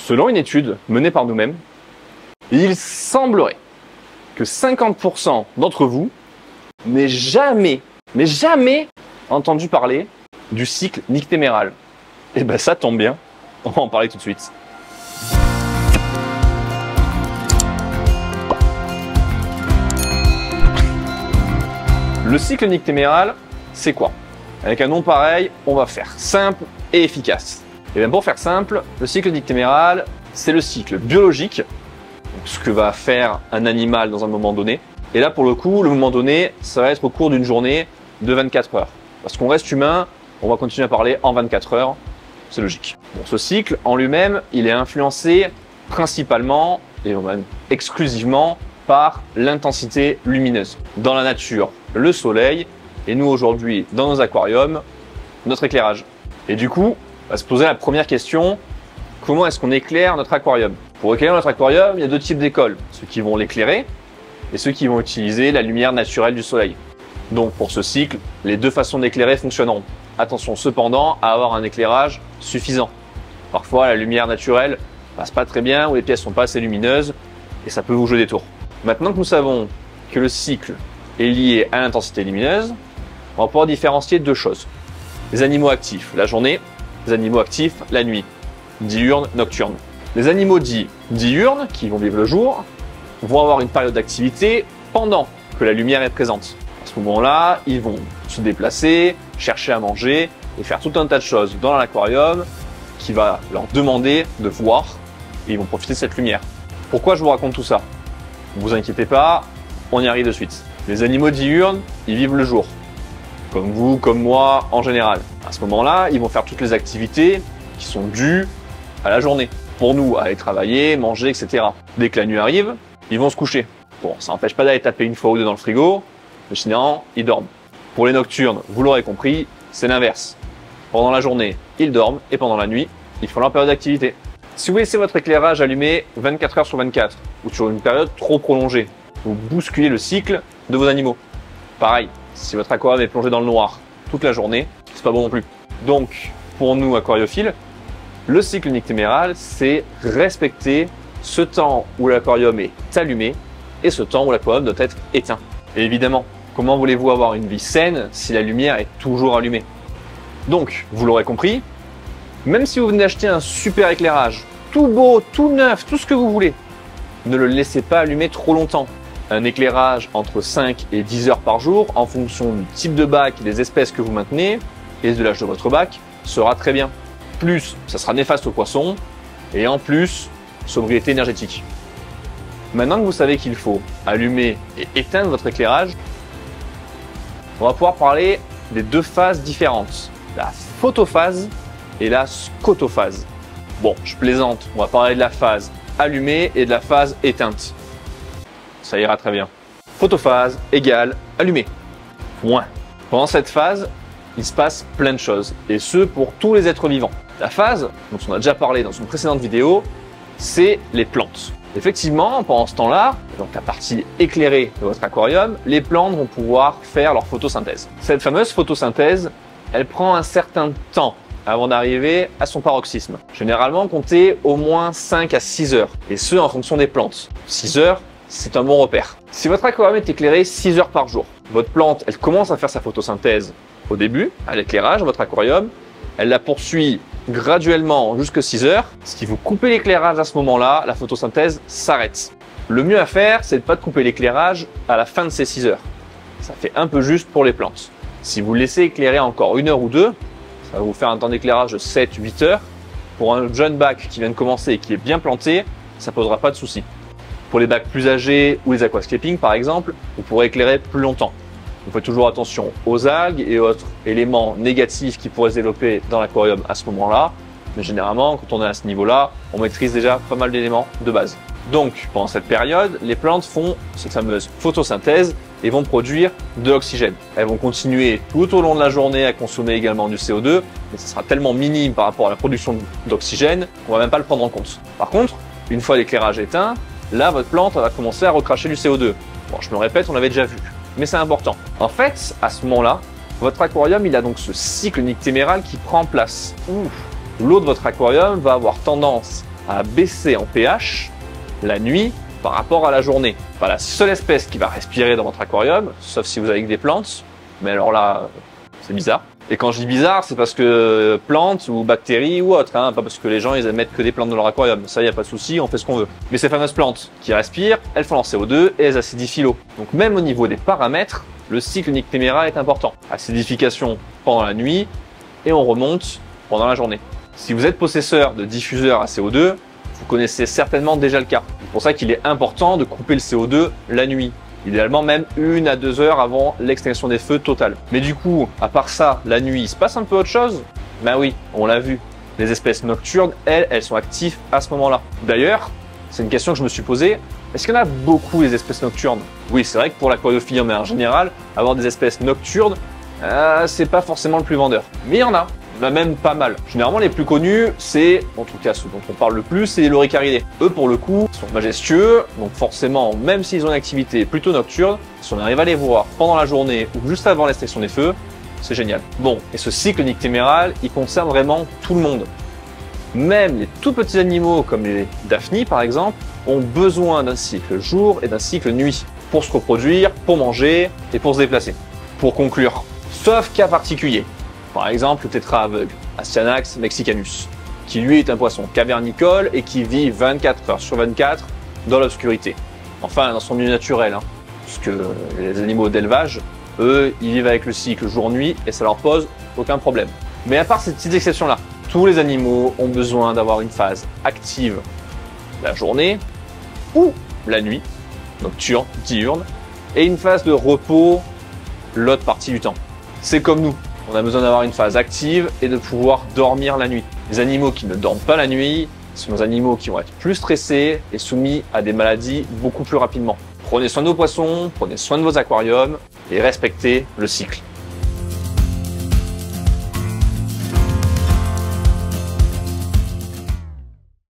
Selon une étude menée par nous-mêmes, il semblerait que 50% d'entre vous n'aient jamais entendu parler du cycle nictéméral. Et ben ça tombe bien, on va en parler tout de suite. Le cycle nictéméral, c'est quoi? Avec un nom pareil, on va faire simple et efficace. Et bien pour faire simple, le cycle nictéméral, c'est le cycle biologique, donc ce que va faire un animal dans un moment donné. Et là, pour le coup, le moment donné, ça va être au cours d'une journée de 24 heures. Parce qu'on reste humain, on va continuer à parler en 24 heures, c'est logique. Bon, ce cycle, en lui-même, il est influencé principalement, et même exclusivement, par l'intensité lumineuse. Dans la nature, le soleil, et nous aujourd'hui, dans nos aquariums, notre éclairage. Et du coup, on va se poser la première question, comment est-ce qu'on éclaire notre aquarium? Pour éclairer notre aquarium, il y a deux types d'écoles, ceux qui vont l'éclairer et ceux qui vont utiliser la lumière naturelle du soleil. Donc pour ce cycle, les deux façons d'éclairer fonctionneront. Attention cependant à avoir un éclairage suffisant. Parfois la lumière naturelle passe pas très bien ou les pièces sont pas assez lumineuses et ça peut vous jouer des tours. Maintenant que nous savons que le cycle est lié à l'intensité lumineuse, on va pouvoir différencier deux choses. Les animaux actifs la journée, les animaux actifs la nuit, diurne, nocturne. Les animaux dits diurnes, qui vont vivre le jour, vont avoir une période d'activité pendant que la lumière est présente. À ce moment-là, ils vont se déplacer, chercher à manger et faire tout un tas de choses dans l'aquarium qui va leur demander de voir et ils vont profiter de cette lumière. Pourquoi je vous raconte tout ça? Ne vous inquiétez pas, on y arrive de suite. Les animaux diurnes, ils vivent le jour. Comme vous, comme moi, en général. À ce moment-là, ils vont faire toutes les activités qui sont dues à la journée. Pour nous, aller travailler, manger, etc. Dès que la nuit arrive, ils vont se coucher. Bon, ça n'empêche pas d'aller taper une fois ou deux dans le frigo, mais sinon, ils dorment. Pour les nocturnes, vous l'aurez compris, c'est l'inverse. Pendant la journée, ils dorment et pendant la nuit, ils font leur période d'activité. Si vous laissez votre éclairage allumé 24 heures sur 24 ou sur une période trop prolongée, vous bousculez le cycle de vos animaux. Pareil, si votre aquarium est plongé dans le noir toute la journée, c'est pas bon non plus. Donc, pour nous aquariophiles, le cycle nictéméral, c'est respecter ce temps où l'aquarium est allumé et ce temps où l'aquarium doit être éteint. Et évidemment, comment voulez-vous avoir une vie saine si la lumière est toujours allumée? Donc, vous l'aurez compris, même si vous venez d'acheter un super éclairage, tout beau, tout neuf, tout ce que vous voulez, ne le laissez pas allumer trop longtemps. Un éclairage entre 5 et 10 heures par jour, en fonction du type de bac et des espèces que vous maintenez, et de l'âge de votre bac, sera très bien. Plus, ça sera néfaste aux poissons, et en plus, sobriété énergétique. Maintenant que vous savez qu'il faut allumer et éteindre votre éclairage, on va pouvoir parler des deux phases différentes, la photophase et la scotophase. Bon, je plaisante, on va parler de la phase allumée et de la phase éteinte. Ça ira très bien. Photophase égale allumé. Point. Pendant cette phase, il se passe plein de choses, et ce pour tous les êtres vivants. La phase, dont on a déjà parlé dans une précédente vidéo, c'est les plantes. Effectivement, pendant ce temps-là, donc la partie éclairée de votre aquarium, les plantes vont pouvoir faire leur photosynthèse. Cette fameuse photosynthèse, elle prend un certain temps avant d'arriver à son paroxysme. Généralement, comptez au moins 5 à 6 heures, et ce en fonction des plantes. 6 heures, c'est un bon repère. Si votre aquarium est éclairé 6 heures par jour, votre plante, elle commence à faire sa photosynthèse au début, à l'éclairage de votre aquarium, elle la poursuit graduellement jusqu'à 6 heures. Si vous coupez l'éclairage à ce moment-là, la photosynthèse s'arrête. Le mieux à faire, c'est de ne pas couper l'éclairage à la fin de ces 6 heures. Ça fait un peu juste pour les plantes. Si vous laissez éclairer encore 1 heure ou 2, ça va vous faire un temps d'éclairage de 7-8 heures. Pour un jeune bac qui vient de commencer et qui est bien planté, ça ne posera pas de soucis. Pour les bacs plus âgés ou les aquascaping par exemple, vous pourrez éclairer plus longtemps. Vous faites toujours attention aux algues et autres éléments négatifs qui pourraient se développer dans l'aquarium à ce moment-là. Mais généralement, quand on est à ce niveau-là, on maîtrise déjà pas mal d'éléments de base. Donc, pendant cette période, les plantes font cette fameuse photosynthèse et vont produire de l'oxygène. Elles vont continuer tout au long de la journée à consommer également du CO2, mais ce sera tellement minime par rapport à la production d'oxygène qu'on va même pas le prendre en compte. Par contre, une fois l'éclairage éteint, là, votre plante va commencer à recracher du CO2. Bon, je me répète, on l'avait déjà vu, mais c'est important. En fait, à ce moment-là, votre aquarium, il a donc ce cycle nictéméral qui prend place. L'eau de votre aquarium va avoir tendance à baisser en pH la nuit par rapport à la journée. Pas la seule espèce qui va respirer dans votre aquarium, sauf si vous avez que des plantes, mais alors là, c'est bizarre. Et quand je dis bizarre, c'est parce que plantes ou bactéries ou autres, hein, pas parce que les gens ils mettent que des plantes dans leur aquarium. Ça, il n'y a pas de souci, on fait ce qu'on veut. Mais ces fameuses plantes qui respirent, elles font leur CO2 et elles acidifient l'eau. Donc même au niveau des paramètres, le cycle nictéméral est important. Acidification pendant la nuit et on remonte pendant la journée. Si vous êtes possesseur de diffuseurs à CO2, vous connaissez certainement déjà le cas. C'est pour ça qu'il est important de couper le CO2 la nuit. Idéalement même 1 à 2 heures avant l'extinction des feux totale. Mais du coup, à part ça, la nuit, il se passe un peu autre chose? Ben oui, on l'a vu. Les espèces nocturnes, elles sont actives à ce moment-là. D'ailleurs, c'est une question que je me suis posée. Est-ce qu'il y en a beaucoup les espèces nocturnes? Oui, c'est vrai que pour l'aquariophilie en général, avoir des espèces nocturnes, c'est pas forcément le plus vendeur. Mais il y en a même pas mal. Généralement, les plus connus, c'est, en tout cas ceux dont on parle le plus, c'est les loricaridés. Eux, pour le coup, sont majestueux, donc forcément, même s'ils ont une activité plutôt nocturne, si on arrive à les voir pendant la journée ou juste avant l'extinction des feux, c'est génial. Bon, et ce cycle nictéméral, il concerne vraiment tout le monde. Même les tout petits animaux, comme les daphnies par exemple, ont besoin d'un cycle jour et d'un cycle nuit pour se reproduire, pour manger et pour se déplacer. Pour conclure, sauf cas particulier, par exemple le tétra aveugle, Astyanax mexicanus, qui lui est un poisson cavernicole et qui vit 24 heures sur 24 dans l'obscurité. Enfin, dans son milieu naturel, hein, puisque les animaux d'élevage, eux, ils vivent avec le cycle jour-nuit et ça leur pose aucun problème. Mais à part ces petites exceptions-là, tous les animaux ont besoin d'avoir une phase active la journée ou la nuit, nocturne, diurne, et une phase de repos l'autre partie du temps. C'est comme nous. On a besoin d'avoir une phase active et de pouvoir dormir la nuit. Les animaux qui ne dorment pas la nuit sont des animaux qui vont être plus stressés et soumis à des maladies beaucoup plus rapidement. Prenez soin de vos poissons, prenez soin de vos aquariums et respectez le cycle.